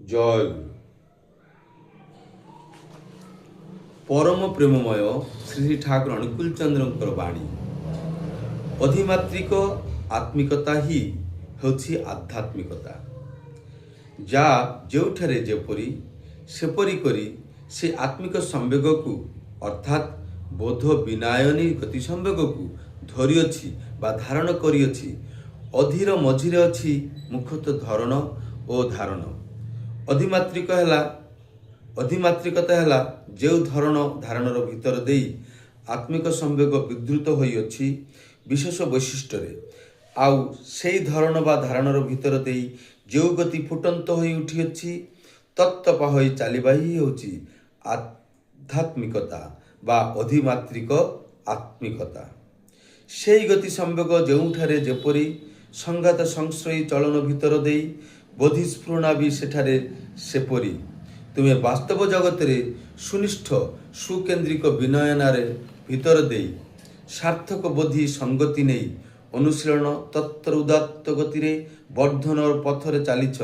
জয় পরম প্রেমময় শ্রী শ্রী ଠାକୁର ଅନୁକୂଳ ଚନ୍ଦ୍ରଙ୍କର ବାଣୀ। ଅଧିମାତ୍ରିକ ଆତ୍ମିକତା ହିଁ ହେଉଛି ଆଧ୍ୟାତ୍ମିକତା, ଯାହା ଯେଉଁଠାରେ ଯେପରି ସେପରି କରି ସେ ଆତ୍ମିକ ସମ୍ବେଗକୁ ଅର୍ଥାତ୍ ବୋଧ ବିନୟନୀ ଗତି ସମ୍ବେଗକୁ ଧରିଅଛି ବା ଧାରଣ କରିଅଛି। ଅଧିର ମଝିରେ ଅଛି ମୁଖ୍ୟତଃ ଧରଣ ଓ ଧାରଣ। ଅଧିମାତ୍ରିକତା ହେଲା ଯେଉଁ ଧରଣ ଧାରଣର ଭିତର ଦେଇ ଆତ୍ମିକ ସମ୍ବେଗ ବିଦ୍ରୁତ ହୋଇଅଛି ବିଶେଷ ବୈଶିଷ୍ଟ୍ୟରେ, ଆଉ ସେହି ଧରଣ ବା ଧାରଣର ଭିତର ଦେଇ ଯେଉଁ ଗତି ଫୁଟନ୍ତ ହୋଇ ଉଠିଅଛି ତତ୍ତ୍ୱ ହୋଇ ଚାଲିବା ହିଁ ହେଉଛି ଆଧ୍ୟାତ୍ମିକତା ବା ଅଧିମାତ୍ରିକ ଆତ୍ମିକତା। ସେହି ଗତି ସମ୍ବେଗ ଯେଉଁଠାରେ ଯେପରି ସଂଘାତ ସଂଶ୍ରୟୀ ଚଳନ ଭିତର ଦେଇ ବୋଧିସ୍ଫୁରଣା ବି ସେଠାରେ ସେପରି। ତୁମେ ବାସ୍ତବ ଜଗତରେ ସୁନିଷ୍ଠ ସୁକେନ୍ଦ୍ରିକ ବିନୟନାରେ ଭିତର ଦେଇ ସାର୍ଥକ ବୋଧି ସଙ୍ଗତି ନେଇ ଅନୁଶୀଳନ ତତ୍ତ୍ୱର ଉଦାତ୍ତ ଗତିରେ ବର୍ଦ୍ଧନର ପଥରେ ଚାଲିଛ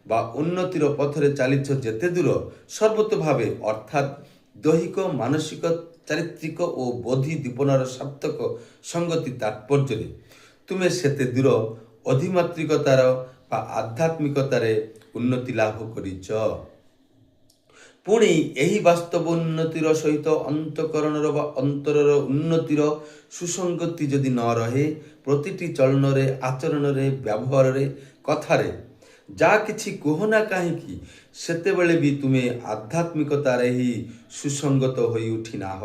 ବା ଉନ୍ନତିର ପଥରେ ଚାଲିଛ ଯେତେ ଦୂର ସର୍ବତ ଭାବେ, ଅର୍ଥାତ୍ ଦୈହିକ ମାନସିକ ଚାରିତ୍ରିକ ଓ ବୋଧି ଦୀପନାର ସାର୍ଥକ ସଙ୍ଗତି ତାତ୍ପର୍ଯ୍ୟରେ ତୁମେ ସେତେ ଦୂର ଅଧିମାତ୍ରିକତାର ବା ଆଧ୍ୟାତ୍ମିକତାରେ ଉନ୍ନତି ଲାଭ କରିଛ। ପୁଣି ଏହି ବାସ୍ତବ ଉନ୍ନତିର ସହିତ ଅନ୍ତଃକରଣର ବା ଅନ୍ତରର ଉନ୍ନତିର ସୁସଙ୍ଗତି ଯଦି ନ ରହେ, ପ୍ରତିଟି ଚଳନରେ, ଆଚରଣରେ, ବ୍ୟବହାରରେ, କଥାରେ ଯାହା କିଛି କୁହ ନା କାହିଁକି, ସେତେବେଳେ ବି ତୁମେ ଆଧ୍ୟାତ୍ମିକତାରେ ହିଁ ସୁସଙ୍ଗତ ହୋଇ ଉଠିନାହ,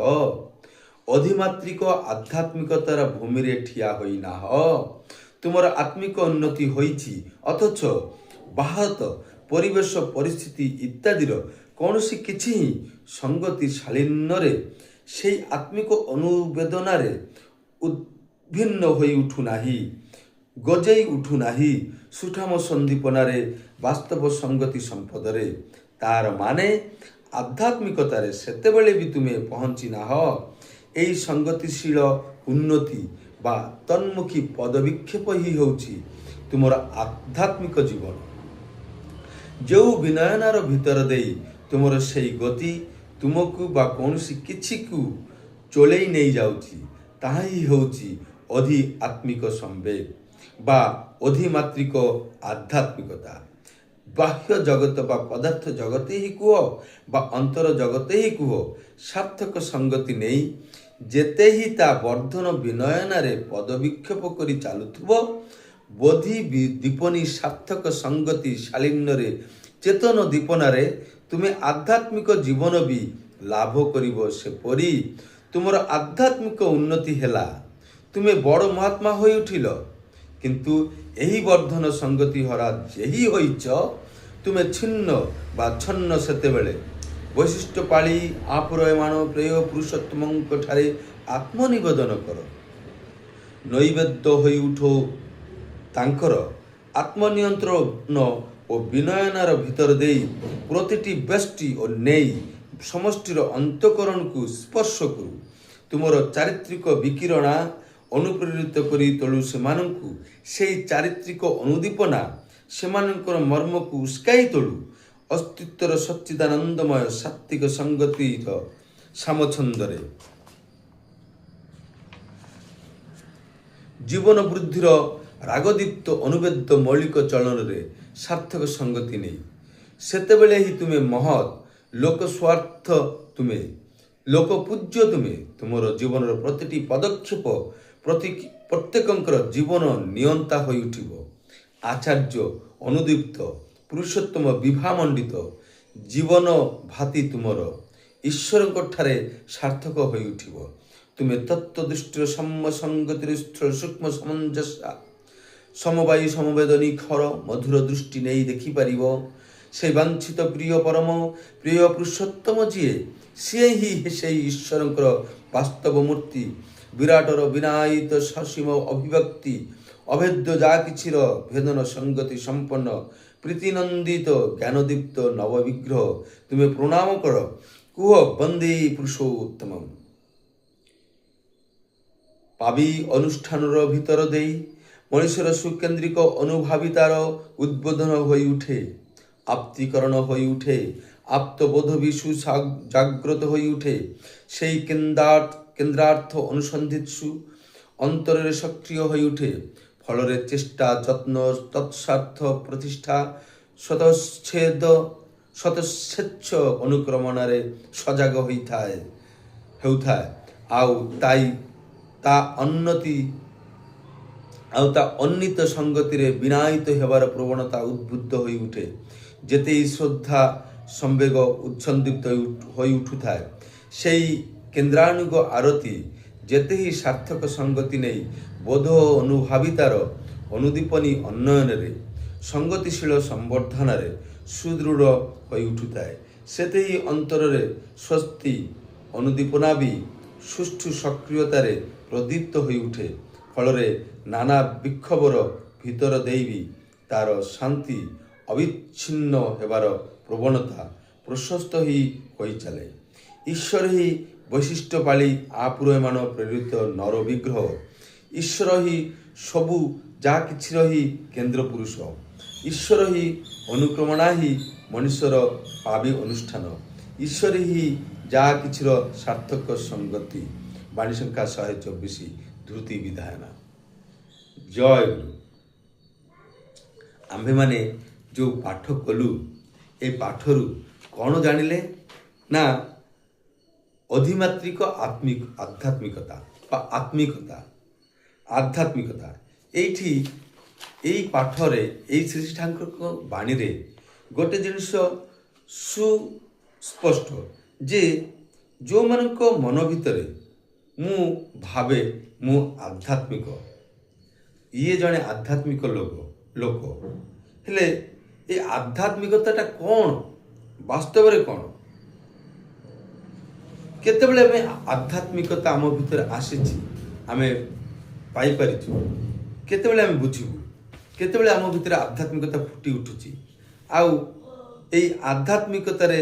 ଅଧିମାତ୍ରିକ ଆଧ୍ୟାତ୍ମିକତାର ଭୂମିରେ ଠିଆ ହୋଇନାହ। ତୁମର ଆତ୍ମିକ ଉନ୍ନତି ହୋଇଛି, ଅଥଚ ବାହ୍ୟ ପରିବେଶ ପରିସ୍ଥିତି ଇତ୍ୟାଦିର କୌଣସି କିଛି ହିଁ ସଙ୍ଗତି ଶାଳୀନରେ ସେହି ଆତ୍ମିକ ଅନୁବେଦନାରେ ଉଦ୍ଭିନ୍ନ ହୋଇ ଉଠୁନାହିଁ, ଗଜେଇ ଉଠୁନାହିଁ ସୁଠାମ ସନ୍ଦୀପନାରେ ବାସ୍ତବ ସଙ୍ଗତି ସମ୍ପଦରେ। ତାର ମାନେ ଆଧ୍ୟାତ୍ମିକତାରେ ସେତେବେଳେ ବି ତୁମେ ପହଞ୍ଚି ନାହ। ଏହି ସଙ୍ଗତିଶୀଳ ଉନ୍ନତି ବା ତନ୍ମୁଖୀ ପଦବିକ୍ଷେପ ହିଁ ହେଉଛି ତୁମର ଆଧ୍ୟାତ୍ମିକ ଜୀବନ। ଯେଉଁ ବିନୟନାର ଭିତର ଦେଇ ତୁମର ସେହି ଗତି ତୁମକୁ ବା କୌଣସି କିଛିକୁ ଚଳେଇ ନେଇଯାଉଛି, ତାହା ହିଁ ହେଉଛି ଆତ୍ମିକ ସମ୍ବେଗ ବା ଅଧିମାତ୍ରିକ ଆଧ୍ୟାତ୍ମିକତା। ବାହ୍ୟ ଜଗତ ବା ପଦାର୍ଥ ଜଗତ ହିଁ କୁହ ବା ଅନ୍ତର ଜଗତ ହିଁ କୁହ, ସାର୍ଥକ ସଙ୍ଗତି ନେଇ ଯେତେ ହିଁ ତା ବର୍ଦ୍ଧନ ବିନୟନାରେ ପଦବିକ୍ଷେପ କରି ଚାଲୁଥିବ, ବୋଧି ଦୀପନୀ ସାର୍ଥକ ସଙ୍ଗତି ଶାଳୀନରେ ଚେତନ ଦୀପନାରେ ତୁମେ ଆଧ୍ୟାତ୍ମିକ ଜୀବନ ବି ଲାଭ କରିବ। ସେପରି ତୁମର ଆଧ୍ୟାତ୍ମିକ ଉନ୍ନତି ହେଲା, ତୁମେ ବଡ଼ ମହାତ୍ମା ହୋଇ ଉଠିଲ, କିନ୍ତୁ ଏହି ବର୍ଦ୍ଧନ ସଙ୍ଗତି ହରା ଯେହି ହୋଇଛ, ତୁମେ ଛିନ୍ନ ବା ଛନ୍ନ ସେତେବେଳେ ବୈଶିଷ୍ଟ୍ୟ ପାଳି ଆପ୍ରୟମାଣ ପ୍ରେୟ ପୁରୁଷୋତ୍ତମଙ୍କ ଠାରେ ଆତ୍ମନିବେଦନ କର, ନୈବେଦ୍ୟ ହୋଇ ଉଠ ତାଙ୍କର ଆତ୍ମନିୟନ୍ତ୍ରଣ ଓ ବିନୟନାର ଭିତର ଦେଇ ପ୍ରତିଟି ବ୍ୟଷ୍ଟି ଓ ନେଇ ସମଷ୍ଟିର ଅନ୍ତଃକରଣକୁ ସ୍ପର୍ଶ କରୁ। ତୁମର ଚାରିତ୍ରିକ ବିକିରଣା ଅନୁପ୍ରେରିତ କରି ତଳୁ ସେମାନଙ୍କୁ ସେହି ଚାରିତ୍ରିକ ଅନୁଦୀପନା ସେମାନଙ୍କର ମର୍ମକୁ ଉସ୍କାଇ ତଳୁ ଅସ୍ତିତ୍ୱର ସଚ୍ଚିଦାନନ୍ଦମୟ ସାତ୍ତ୍ୱିକ ସଙ୍ଗତିର ସାମଛନ୍ଦରେ ଜୀବନ ବୃଦ୍ଧିର ରାଗଦୀପ୍ତ ଅନୁବେଦ୍ୟ ମୌଳିକ ଚଳନରେ ସାର୍ଥକ ସଙ୍ଗତି ନେଇ ସେତେବେଳେ ହିଁ ତୁମେ ମହତ୍ ଲୋକସ୍ୱାର୍ଥ, ତୁମେ ଲୋକପୂଜ୍ୟ, ତୁମେ ତୁମର ଜୀବନର ପ୍ରତିଟି ପଦକ୍ଷେପ ପ୍ରତ୍ୟେକଙ୍କର ଜୀବନ ନିୟନ୍ତା ହୋଇ ଉଠିବ। ଆଚାର୍ଯ୍ୟ ଅନୁଦୀପ୍ତ ପୁରୁଷୋତ୍ତମ ବିଭାମଣ୍ଡିତ ଜୀବନ ଭାତି ତୁମର ଈଶ୍ୱରଙ୍କ ଠାରେ ସାର୍ଥକ ହୋଇ ଉଠିବ। ତୁମେ ତତ୍ତ୍ୱଦୃଷ୍ଟିର ସମସଙ୍ଗତିର ସ୍ଥୂଳ ସୂକ୍ଷ୍ମ ସାମଞ୍ଜସ୍ୟ ସମବାୟୀ ସମବେଦନୀ ଖର ମଧୁର ଦୃଷ୍ଟି ନେଇ ଦେଖିପାରିବ। ସେ ବାଞ୍ଛିତ ପ୍ରିୟ ପରମ ପ୍ରିୟ ପୁରୁଷୋତ୍ତମ ଯିଏ, ସିଏ ହିଁ ସେହି ଈଶ୍ୱରଙ୍କର ବାସ୍ତବ ମୂର୍ତ୍ତି, ବିରାଟର ବିନାୟିତ ସସୀମ ଅଭିବ୍ୟକ୍ତି, ଅଭେଦ୍ୟ ଯାହା କିଛିର ଭେଦନ ସଙ୍ଗତି ସମ୍ପନ୍ନ ପ୍ରୀତିନନ୍ଦିତ ଜ୍ଞାନଦୀପ୍ତ ନବବିଗ୍ରହ। ତୁମେ ପ୍ରଣାମ କର, କୁହ ବନ୍ଦେ ପୁରୁଷୋତ୍ତମମ୍। ପାବି ଅନୁଷ୍ଠାନର ଭିତର ଦେଇ ମଣିଷର ସୁକେନ୍ଦ୍ରିକ ଅନୁଭାବିତାର ଉଦ୍ବୋଧନ ହୋଇ ଉଠେ। আপ্তিকরণ হয়ে উঠে, আপ্তবোধ বিশু জাগ্রত হয়ে উঠে, সেই কেন্দ্রার্থ অনুসন্ধিৎসু অন্তরের সক্রিয় হয়ে উঠে, ফলরে চেষ্টা যত্ন তৎস্বার্থ প্রতিষ্ঠা শতচ্ছেচ্ছ অনুক্রমণারে সজাগ ହେଉଥାଏ ଆଉ ତା ଅନ୍ନିତ ସଙ୍ଗତିରେ ବିନାୟିତ ହେବାର ପ୍ରବଣତା ଉଦ୍ବୁଦ୍ଧ ହୋଇ ଉଠେ। ଯେତେ ଶ୍ରଦ୍ଧା ସମ୍ବେଗ ଉଚ୍ଛନ୍ଦିତ ହୋଇ ଉଠୁଥାଏ, ସେହି କେନ୍ଦ୍ରାନୁଗ ଆରତି ଯେତେ ହିଁ ସାର୍ଥକ ସଙ୍ଗତି ନେଇ ବୋଧ ଓ ଅନୁଭାବିତାର ଅନୁଦୀପନୀ ଅନ୍ନୟନରେ ସଙ୍ଗତିଶୀଳ ସମ୍ବର୍ଦ୍ଧନାରେ ସୁଦୃଢ଼ ହୋଇ ଉଠୁଥାଏ, ସେତେ ହିଁ ଅନ୍ତରରେ ସ୍ୱସ୍ତି ଅନୁଦୀପନା ବି ସୁଷ୍ଠୁ ସକ୍ରିୟତାରେ ପ୍ରଦୀପ୍ତ ହୋଇ ଉଠେ। ଫଳରେ ନାନା ବିକ୍ଷୋଭର ଭିତର ଦେଇ ବି ତାର ଶାନ୍ତି ଅବିଚ୍ଛିନ୍ନ ହେବାର ପ୍ରବଣତା ପ୍ରଶସ୍ତ ହୋଇ ଚାଲେ। ଈଶ୍ୱର ହିଁ ବୈଶିଷ୍ଟ୍ୟ ପାଳି ଆପୁରମାନ ପ୍ରେରିତ ନର ବିଗ୍ରହ। ଈଶ୍ୱର ହିଁ ସବୁ ଯାହା କିଛିର ହିଁ କେନ୍ଦ୍ର ପୁରୁଷ। ଈଶ୍ୱର ହିଁ ଅନୁକ୍ରମଣା ହିଁ ମଣିଷର ପାବି ଅନୁଷ୍ଠାନ। ଈଶ୍ୱର ହିଁ ଯାହା କିଛିର ସାର୍ଥକ ସଙ୍ଗତି। ବାଣୀ ସଂଖ୍ୟା 124 ଧୃତି ବିଧାୟନା। ଜୟ ଗୁରୁ। ଆମ୍ଭେମାନେ ଯେଉଁ ପାଠ କଲୁ, ଏ ପାଠରୁ କ'ଣ ଜାଣିଲେ ନା ଅଧିମାତ୍ରିକ ଆଧ୍ୟାତ୍ମିକତା ବା ଆଧ୍ୟାତ୍ମିକତା। ଏଇଠି ଏଇ ପାଠରେ ଏଇ ଶ୍ରୀ ଠାକୁରଙ୍କ ବାଣୀରେ ଗୋଟେ ଜିନିଷ ସୁସ୍ପଷ୍ଟ ଯେ ଯେଉଁମାନଙ୍କ ମନ ଭିତରେ ମୁଁ ଭାବେ ମୁଁ ଆଧ୍ୟାତ୍ମିକ, ଇଏ ଜଣେ ଆଧ୍ୟାତ୍ମିକ ଲୋକ ହେଲେ ଏ ଆଧ୍ୟାତ୍ମିକତାଟା କ'ଣ, ବାସ୍ତବରେ କ'ଣ? କେତେବେଳେ ଆମେ ଆଧ୍ୟାତ୍ମିକତା ଆମ ଭିତରେ ଆସିଛି, ଆମେ ପାଇପାରିଛୁ, କେତେବେଳେ ଆମେ ବୁଝିବୁ, କେତେବେଳେ ଆମ ଭିତରେ ଆଧ୍ୟାତ୍ମିକତା ଫୁଟି ଉଠୁଛି, ଆଉ ଏଇ ଆଧ୍ୟାତ୍ମିକତାରେ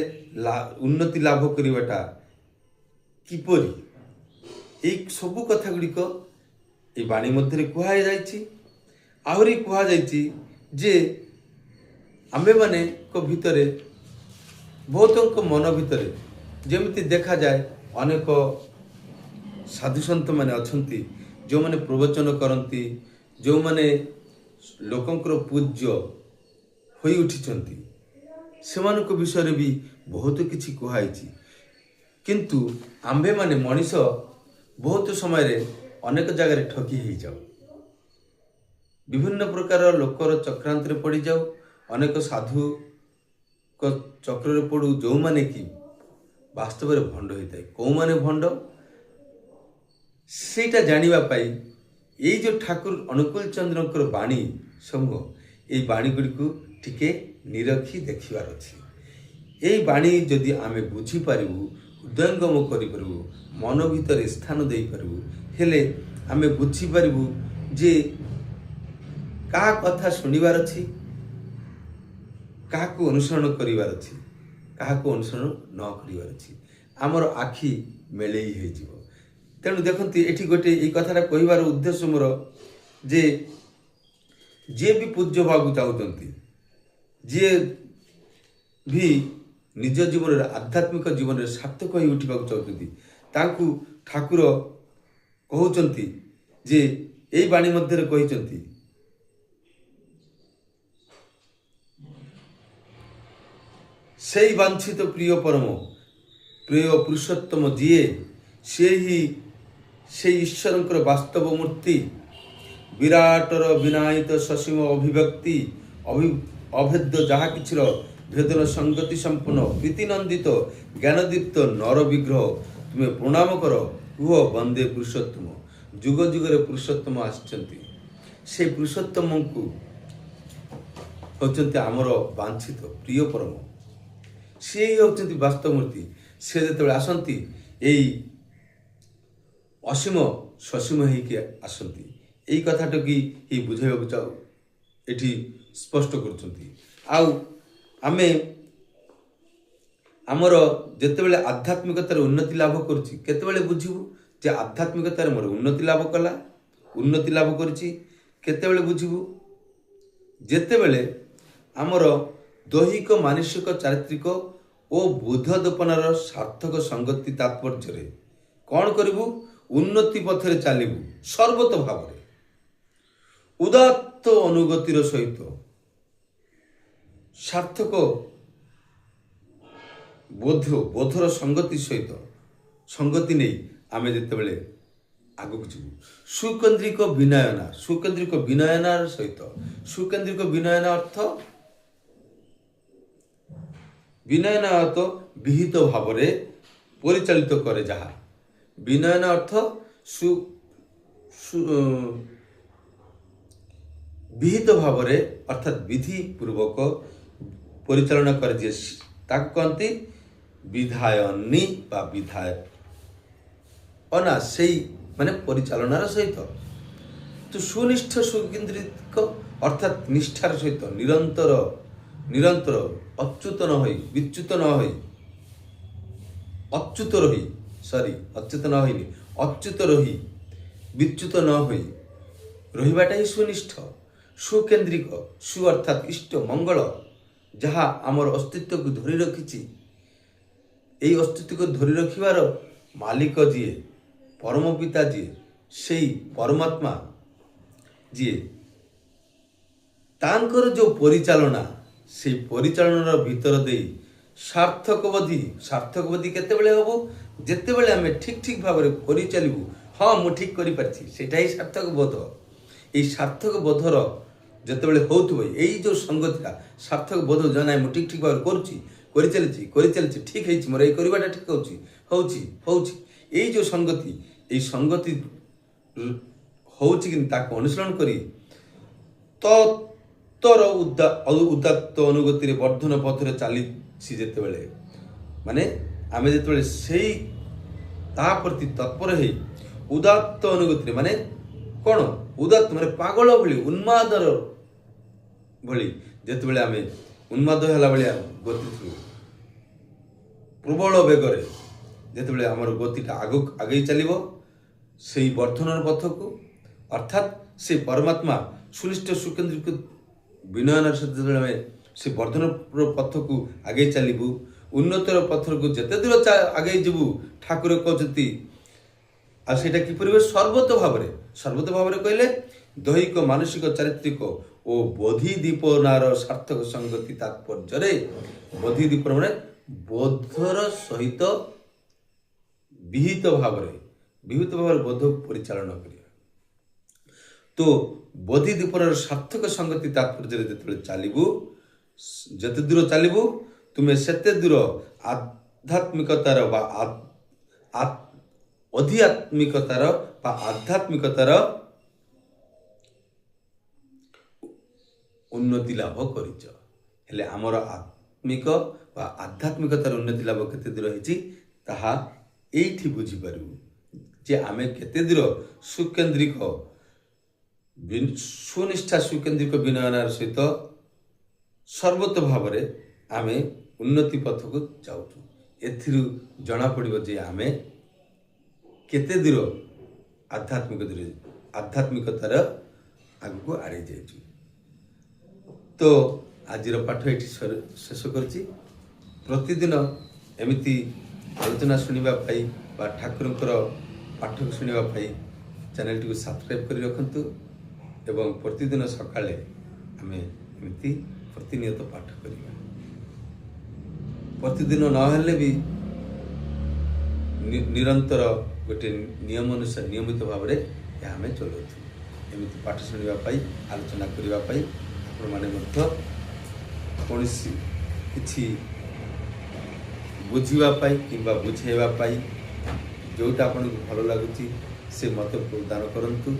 ଉନ୍ନତି ଲାଭ କରିବାଟା କିପରି, ଏଇ ସବୁ କଥା ଗୁଡ଼ିକ এই ବାଣୀ ମଧ୍ୟରେ କୁହାଯାଇଛି। ଆହୁରି କୁହାଯାଇଛି ଯେ ଆମ୍ଭେମାନଙ୍କ ଭିତରେ, ବହୁତଙ୍କ ମନ ଭିତରେ ଯେମିତି ଦେଖାଯାଏ, ଅନେକ ସାଧୁସନ୍ଥମାନେ ଅଛନ୍ତି ଯେଉଁମାନେ ପ୍ରବଚନ କରନ୍ତି, ଯେଉଁମାନେ ଲୋକଙ୍କର ପୂଜ୍ୟ ହୋଇ ଉଠିଛନ୍ତି, ସେମାନଙ୍କ ବିଷୟରେ ବି ବହୁତ କିଛି କୁହାଯାଇଛି। କିନ୍ତୁ ଆମ୍ଭେମାନେ ମଣିଷ ବହୁତ ସମୟରେ ଅନେକ ଜାଗାରେ ଠକି ହେଇଯାଉ, ବିଭିନ୍ନ ପ୍ରକାର ଲୋକର ଚକ୍ରାନ୍ତରେ ପଡ଼ିଯାଉ, ଅନେକ ସାଧୁଙ୍କ ଚକ୍ରରେ ପଡ଼ୁ, ଯେଉଁମାନେ କି ବାସ୍ତବରେ ଭଣ୍ଡ ହୋଇଥାଏ। କେଉଁମାନେ ଭଣ୍ଡ ସେଇଟା ଜାଣିବା ପାଇଁ ଏଇ ଯେଉଁ ଠାକୁର ଅନୁକୂଳ ଚନ୍ଦ୍ରଙ୍କର ବାଣୀ ସମୂହ, ଏଇ ବାଣୀ ଗୁଡ଼ିକୁ ଟିକେ ନିରଖି ଦେଖିବାର ଅଛି। ଏଇ ବାଣୀ ଯଦି ଆମେ ବୁଝିପାରିବୁ, ହୃଦୟଙ୍ଗମ କରିପାରିବୁ, ମନ ଭିତରେ ସ୍ଥାନ ଦେଇପାରିବୁ, ହେଲେ ଆମେ ବୁଝିପାରିବୁ ଯେ କାହା କଥା ଶୁଣିବାର ଅଛି, କାହାକୁ ଅନୁସରଣ କରିବାର ଅଛି, କାହାକୁ ଅନୁସରଣ ନ କରିବାର ଅଛି। ଆମର ଆଖି ମେଳେଇ ହେଇଯିବ। ତେଣୁ ଦେଖନ୍ତୁ, ଏଠି ଗୋଟେ ଏଇ କଥାଟା କହିବାର ଉଦ୍ଦେଶ୍ୟ ମୋର ଯେ ଯିଏ ବି ପୂଜ୍ୟ ହେବାକୁ ଚାହୁଁଛନ୍ତି, ଯିଏ ବି ନିଜ ଜୀବନରେ ଆଧ୍ୟାତ୍ମିକ ଜୀବନରେ ସାର୍ଥକ ହୋଇ ଉଠିବାକୁ ଚାହୁଁଛନ୍ତି, ତାଙ୍କୁ ଠାକୁର କହୁଛନ୍ତି ଯେ ଏଇ ବାଣୀ ମଧ୍ୟରେ କହିଛନ୍ତି, ସେଇ ବାଞ୍ଛିତ ପ୍ରିୟ ପରମ ପ୍ରିୟ ପୁରୁଷୋତ୍ତମ ଯିଏ, ସେ ହିଁ ସେଇ ଈଶ୍ୱରଙ୍କର ବାସ୍ତବ ମୂର୍ତ୍ତି, ବିରାଟର ବିନାୟିତ ସସୀମ ଅଭିବ୍ୟକ୍ତି, ଅଭେଦ୍ୟ ଯାହା କିଛିର ଭେଦନ ସଙ୍ଗତି ସମ୍ପନ୍ନ ପ୍ରୀତିନନ୍ଦିତ ଜ୍ଞାନଦୀପ୍ତ ନର ବିଗ୍ରହ। ତୁମେ ପ୍ରଣାମ କର, କୁହ ବନ୍ଦେ ପୁରୁଷୋତ୍ତମ। ଯୁଗ ଯୁଗରେ ପୁରୁଷୋତ୍ତମ ଆସିଛନ୍ତି। সেই ପୁରୁଷୋତ୍ତମଙ୍କୁ ହେଉଛନ୍ତି ଆମର ବାଞ୍ଛିତ ପ୍ରିୟ ପରମ, ସିଏ ହେଉଛନ୍ତି ବାସ୍ତବ ମୂର୍ତ୍ତି। ସେ ଯେତେବେଳେ ଆସନ୍ତି, ଏଇ ଅସୀମ ସସୀମ ହେଇକି ଆସନ୍ତି। ଏଇ କଥାଟାକୁ ହିଁ ବୁଝାଇବାକୁ ଚାଉ ଏଠି ସ୍ପଷ୍ଟ କରୁଛନ୍ତି। ଆଉ ଆମେ ଆମର ଯେତେବେଳେ ଆଧ୍ୟାତ୍ମିକତାର ଉନ୍ନତି ଲାଭ କରୁଛି, କେତେବେଳେ ବୁଝିବୁ ଯେ ଆଧ୍ୟାତ୍ମିକତାରେ ମୋର ଉନ୍ନତି ଲାଭ କରିଛି? କେତେବେଳେ ବୁଝିବୁ? ଯେତେବେଳେ ଆମର ଦୈହିକ ମାନସିକ ଚାରିତ୍ରିକ ଓ ବୁଦ୍ଧଦୋପନାର ସାର୍ଥକ ସଙ୍ଗତି ତାତ୍ପର୍ଯ୍ୟରେ କ'ଣ କରିବୁ? ଉନ୍ନତି ପଥରେ ଚାଲିବୁ ସର୍ବତ ଭାବରେ ଉଦାତ୍ତ ଅନୁଗତିର ସହିତ ସାର୍ଥକ ବୋଧର ସଙ୍ଗତି ସହିତ ସଙ୍ଗତି ନେଇ ଆମେ ଯେତେବେଳେ ଆଗକୁ ଯିବୁ। ସୁକେନ୍ଦ୍ରିକ ବିନୟନାର ସହିତ ସୁକେନ୍ଦ୍ରିକ ବିନୟନ ଅର୍ଥ ବିନୟନ ଅର୍ଥ ବିହିତ ଭାବରେ ପରିଚାଳିତ କରେ ଯାହା। ବିନୟନ ଅର୍ଥ ବିହିତ ଭାବରେ ଅର୍ଥାତ୍ ବିଧି ପୂର୍ବକ ପରିଚାଳନା କରେ ଯେ ତାକୁ କହନ୍ତି ବିଧାୟନୀ ବା ବିଧାୟନା, ସେଇ ମାନେ ପରିଚାଳନାର ସହିତ। ତ ସୁନିଷ୍ଠ ସୁକେନ୍ଦ୍ରିକ ଅର୍ଥାତ୍ ନିଷ୍ଠାର ସହିତ ନିରନ୍ତର ଅଚ୍ୟୁତ ନ ହୋଇ ବିଚ୍ୟୁତ ନ ହୋଇ ଅଚ୍ୟୁତ ରହି ବିଚ୍ୟୁତ ନ ହୋଇ ରହିବାଟା ହିଁ ସୁନିଷ୍ଠ। ସୁକେନ୍ଦ୍ରିକ ଅର୍ଥାତ୍ ଇଷ୍ଟ ମଙ୍ଗଳ, ଯାହା ଆମର ଅସ୍ତିତ୍ୱକୁ ଧରି ରଖିଛି। ଏହି ଅସ୍ତିତ୍ୱକୁ ଧରି ରଖିବାର ମାଲିକ ଯିଏ, ପରମ ପିତା ଯିଏ, ସେଇ ପରମାତ୍ମା ଯିଏ, ତାଙ୍କର ଯେଉଁ ପରିଚାଳନା, ସେଇ ପରିଚାଳନାର ଭିତର ଦେଇ ସାର୍ଥକବୋଧି କେତେବେଳେ ହବ? ଯେତେବେଳେ ଆମେ ଠିକ୍ ଭାବରେ କରିଚାଲିବୁ। ହଁ, ମୁଁ ଠିକ୍ କରିପାରିଛି, ସେଇଟା ହିଁ ସାର୍ଥକ ବୋଧ। ଏଇ ସାର୍ଥକ ବୋଧର ଯେତେବେଳେ ହେଉଥିବ, ଏଇ ଯେଉଁ ସଙ୍ଗତିଟା ସାର୍ଥକ ବୋଧ ଯେ ନାହିଁ ମୁଁ ଠିକ୍ ଭାବରେ କରୁଛି, କରିଚାଲିଛି, ଠିକ୍ ହେଇଛି, ମୋର ଏଇ କରିବାଟା ଠିକ୍ ହେଉଛି, ଏଇ ଯେଉଁ ସଙ୍ଗତି, ଏଇ ସଙ୍ଗତି ହେଉଛି କିନ୍ତୁ ତାକୁ ଅନୁସରଣ କରି ତର ଉଦାତ୍ତ ଅନୁଗତିରେ ବର୍ଦ୍ଧନ ପଥରେ ଚାଲିଛି ଯେତେବେଳେ, ମାନେ ଆମେ ଯେତେବେଳେ ସେଇ ତାହା ପ୍ରତି ତତ୍ପର ହେଇ ଉଦାତ୍ତ ଅନୁଗତିରେ, ମାନେ କ'ଣ? ଉଦାତ୍ତ ମାନେ ପାଗଳ ଭଳି, ଉନ୍ମାଦର ଭଳି ଯେତେବେଳେ ଆମେ ଉନ୍ମାଦ ହେଲା ଭଳିଆ ଗତି ପ୍ରବଳ ବେଗରେ ଯେତେବେଳେ ଆମର ଗତିଟା ଆଗେଇ ଚାଲିବ ସେଇ ବର୍ଦ୍ଧନର ପଥକୁ, ଅର୍ଥାତ୍ ସେ ପରମାତ୍ମା ସୁନିଷ୍ଠ ସୁକେନ୍ଦ୍ରିକ ବିନୟନର ସହିତ ଯେତେବେଳେ ଆମେ ସେ ବର୍ଦ୍ଧନର ପଥକୁ ଆଗେଇ ଚାଲିବୁ, ଉନ୍ନତର ପଥକୁ ଯେତେ ଦୂର ଆଗେଇ ଯିବୁ, ଠାକୁର କହୁଛନ୍ତି। ଆଉ ସେଇଟା କିପରି ହୁଏ? ସର୍ବତ ଭାବରେ କହିଲେ ଦୈହିକ ମାନସିକ ଚାରିତ୍ରିକ ଓ ବୋଧିଦୀପନାର ସାର୍ଥକ ସଙ୍ଗତି ତାତ୍ପର୍ଯ୍ୟରେ। ବୋଧିଦୀପନ ମାନେ ବୋଧର ସହିତ ବିହିତ ଭାବରେ ବୋଧ ପରିଚାଳନା କରିବା। ତ ବୋଧିଦୀପନର ସାର୍ଥକ ସଙ୍ଗତି ତାତ୍ପର୍ଯ୍ୟରେ ଯେତେବେଳେ ଚାଲିବୁ, ଯେତେ ଦୂର ଚାଲିବୁ, ତୁମେ ସେତେ ଦୂର ଆଧ୍ୟାତ୍ମିକତାର ଉନ୍ନତି ଲାଭ କରିଛ। ହେଲେ ଆମର ଆତ୍ମିକ ବା ଆଧ୍ୟାତ୍ମିକତାର ଉନ୍ନତି ଲାଭ କେତେ ଦୂର ହେଇଛି ତାହା ଏଇଠି ବୁଝିପାରିବୁ ଯେ ଆମେ କେତେ ଦୂର ସୁନିଷ୍ଠା ସୁକେନ୍ଦ୍ରିକ ବିନୟନର ସହିତ ସର୍ବତ ଭାବରେ ଆମେ ଉନ୍ନତି ପଥକୁ ଯାଉଛୁ। ଏଥିରୁ ଜଣାପଡ଼ିବ ଯେ ଆମେ କେତେ ଦୂର ଆଧ୍ୟାତ୍ମିକତାର ଆଗକୁ ଆଡ଼େଇ ଯାଇଛୁ। ତ ଆଜିର ପାଠ ଏଠି ଶେଷ କରୁଛି। ପ୍ରତିଦିନ ଏମିତି ଆଲୋଚନା ଶୁଣିବା ପାଇଁ ବା ଠାକୁରଙ୍କର ପାଠକୁ ଶୁଣିବା ପାଇଁ ଚ୍ୟାନେଲଟିକୁ ସବସ୍କ୍ରାଇବ୍ କରି ରଖନ୍ତୁ ଏବଂ ପ୍ରତିଦିନ ସକାଳେ ଆମେ ଏମିତି ପ୍ରତିନିୟତ ପାଠ କରିବା। ପ୍ରତିଦିନ ନହେଲେ ବି ନିରନ୍ତର ଗୋଟେ ନିୟମ ଅନୁସାରେ ନିୟମିତ ଭାବରେ ଏହା ଆମେ ଚଳାଉଛୁ। ଏମିତି ପାଠ ଶୁଣିବା ପାଇଁ, ଆଲୋଚନା କରିବା ପାଇଁ ଆପଣମାନେ ମଧ୍ୟ କୌଣସି କିଛି ବୁଝିବା ପାଇଁ କିମ୍ବା ବୁଝାଇବା ପାଇଁ ଯେଉଁଟା ଆପଣଙ୍କୁ ଭଲ ଲାଗୁଛି ସେ ମତେ ପ୍ରଦାନ କରନ୍ତୁ।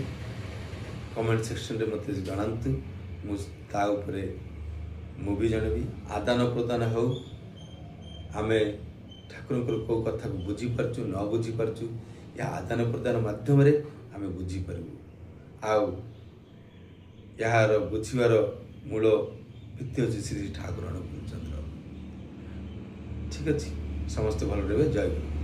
କମେଣ୍ଟ ସେକ୍ସନରେ ମୋତେ ଜଣାନ୍ତୁ, ମୁଁ ତା ଉପରେ ମୁଁ ବି ଜଣେଇବି। ଆଦାନ ପ୍ରଦାନ ହେଉ, ଆମେ ଠାକୁରଙ୍କର କେଉଁ କଥାକୁ ବୁଝିପାରୁଛୁ ନ ବୁଝିପାରୁଛୁ, ଏହା ଆଦାନ ପ୍ରଦାନ ମାଧ୍ୟମରେ ଆମେ ବୁଝିପାରିବୁ। ଆଉ ଏହାର ବୁଝିବାର ମୂଳ ଭିତ୍ତି ହେଉଛି ଶ୍ରୀ ଠାକୁର ଅନୁକୂଳ ଚନ୍ଦ୍ର। ଠିକ୍ ଅଛି, ସମସ୍ତେ ଭଲ ରହିବେ। ଜୟ ଗୁରୁ।